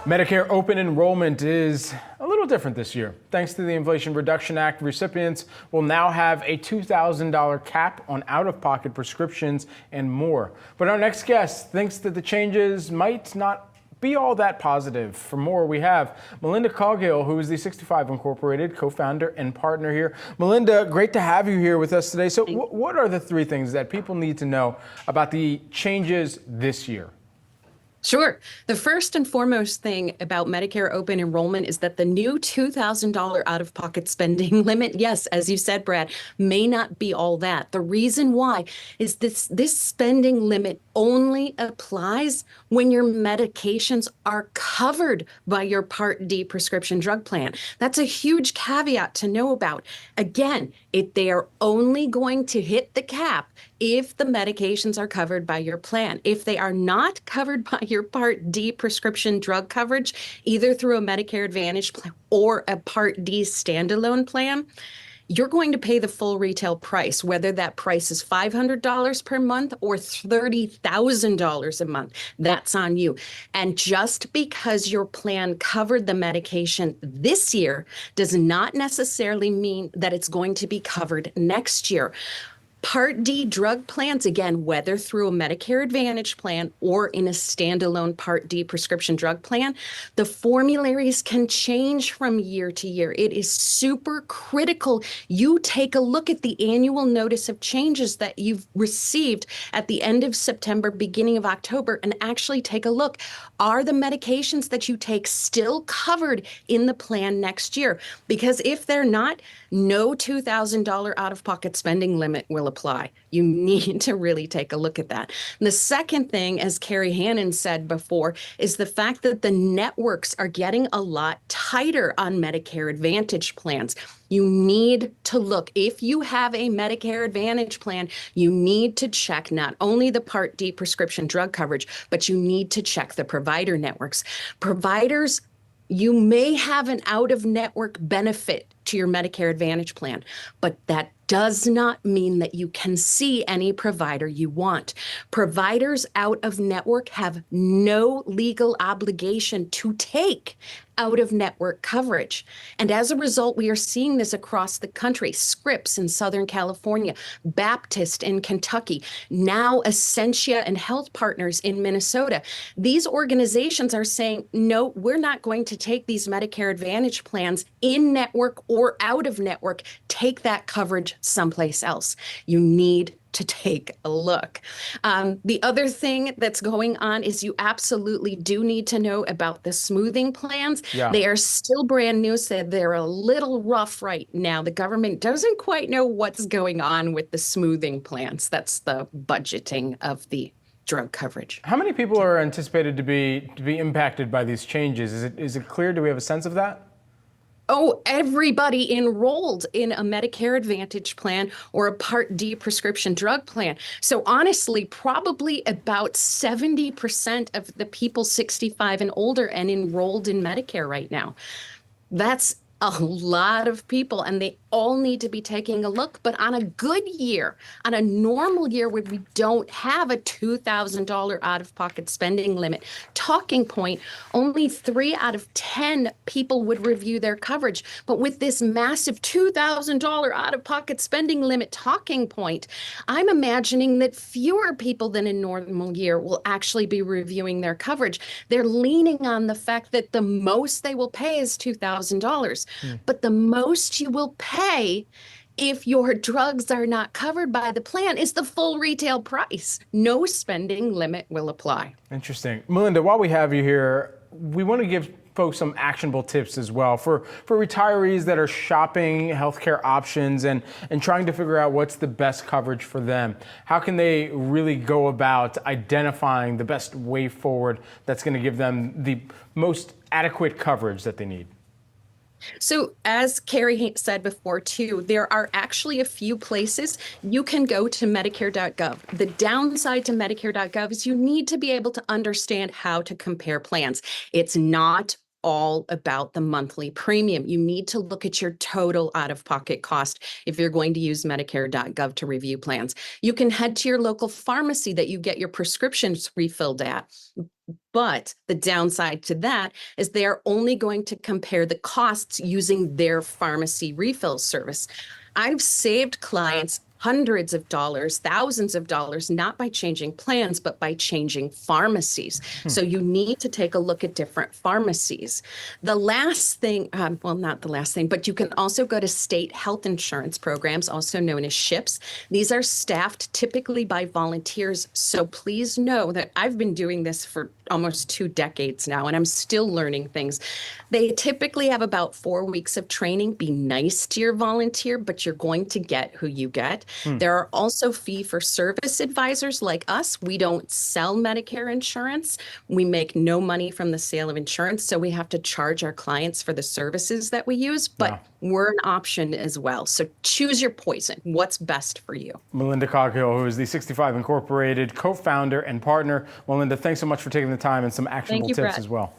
Medicare open enrollment is a little different this year. Thanks to the Inflation Reduction Act, recipients will now have a $2,000 cap on out-of-pocket prescriptions and more. But our next guest thinks that the changes might not be all that positive. For more, we have Melinda Caughill, who is the 65 Incorporated co-founder and partner here. Melinda, great to have you here with us today. So what are the three things that people need to know about the changes this year? Sure. The first and foremost thing about Medicare open enrollment is that the new $2,000 out-of-pocket spending limit, yes, as you said, Brad, may not be all that. The reason why is this spending limit only applies when your medications are covered by your Part D prescription drug plan. That's a huge caveat to know about. Again, they are only going to hit the cap if the medications are covered by your plan. If they are not covered by your Part D prescription drug coverage, either through a Medicare Advantage plan or a Part D standalone plan, you're going to pay the full retail price, whether that price is $500 per month or $30,000 a month. That's on you. And just because your plan covered the medication this year does not necessarily mean that it's going to be covered next year. Part D drug plans, again, whether through a Medicare Advantage plan or in a standalone Part D prescription drug plan, the formularies can change from year to year. It is super critical you take a look at the annual notice of changes that you've received at the end of September, beginning of October, and actually take a look. Are the medications that you take still covered in the plan next year? Because if they're not, no $2,000 out-of-pocket spending limit will apply. You need to really take a look at that. And the second thing, as Carrie Hannon said before, is the fact that the networks are getting a lot tighter on Medicare Advantage plans. You need to look. If you have a Medicare Advantage plan, you need to check not only the Part D prescription drug coverage, but you need to check the provider networks. Providers, you may have an out-of-network benefit to your Medicare Advantage plan, but that does not mean that you can see any provider you want. Providers out of network have no legal obligation to take out-of-network coverage. And as a result, we are seeing this across the country. Scripps in Southern California, Baptist in Kentucky, now Essentia and Health Partners in Minnesota. These organizations are saying, no, we're not going to take these Medicare Advantage plans in network or out of network. Take that coverage someplace else. You need to take a look. The other thing that's going on is you absolutely do need to know about the smoothing plans. Yeah. They are still brand new, so they're a little rough right now. The government doesn't quite know what's going on with the smoothing plans. That's the budgeting of the drug coverage. How many people are anticipated to be impacted by these changes? Is it clear? Do we have a sense of that? Oh, everybody enrolled in a Medicare Advantage plan or a Part D prescription drug plan. So honestly, probably about 70% of the people 65 and older and enrolled in Medicare right now. That's a lot of people, and they all need to be taking a look. But on a good year, on a normal year where we don't have a $2,000 out-of-pocket spending limit, talking point, only 3 out of 10 people would review their coverage. But with this massive $2,000 out-of-pocket spending limit talking point, I'm imagining that fewer people than a normal year will actually be reviewing their coverage. They're leaning on the fact that the most they will pay is $2,000. But the most you will pay if your drugs are not covered by the plan is the full retail price. No spending limit will apply. Interesting. Melinda, while we have you here, we want to give folks some actionable tips as well for retirees that are shopping healthcare options and trying to figure out what's the best coverage for them. How can they really go about identifying the best way forward that's going to give them the most adequate coverage that they need? So as Carrie said before, too, there are actually a few places you can go to Medicare.gov. The downside to Medicare.gov is you need to be able to understand how to compare plans. It's not all about the monthly premium. You need to look at your total out-of-pocket cost if you're going to use Medicare.gov to review plans. You can head to your local pharmacy that you get your prescriptions refilled at. But the downside to that is they are only going to compare the costs using their pharmacy refill service. I've saved clients hundreds of dollars, thousands of dollars, not by changing plans, but by changing pharmacies. So you need to take a look at different pharmacies. The last thing, well, not the last thing, but you can also go to state health insurance programs, also known as SHIPs. These are staffed typically by volunteers. So please know that I've been doing this for almost 2 decades now, and I'm still learning things. They typically have about 4 weeks of training. Be nice to your volunteer, but you're going to get who you get. There are also fee-for-service advisors like us. We don't sell Medicare insurance. We make no money from the sale of insurance, so we have to charge our clients for the services that we use, but we're an option as well. So choose your poison. What's best for you? Melinda Caughill, who is the 65 Incorporated co-founder and partner. Melinda, thanks so much for taking the time and some actionable tips as well.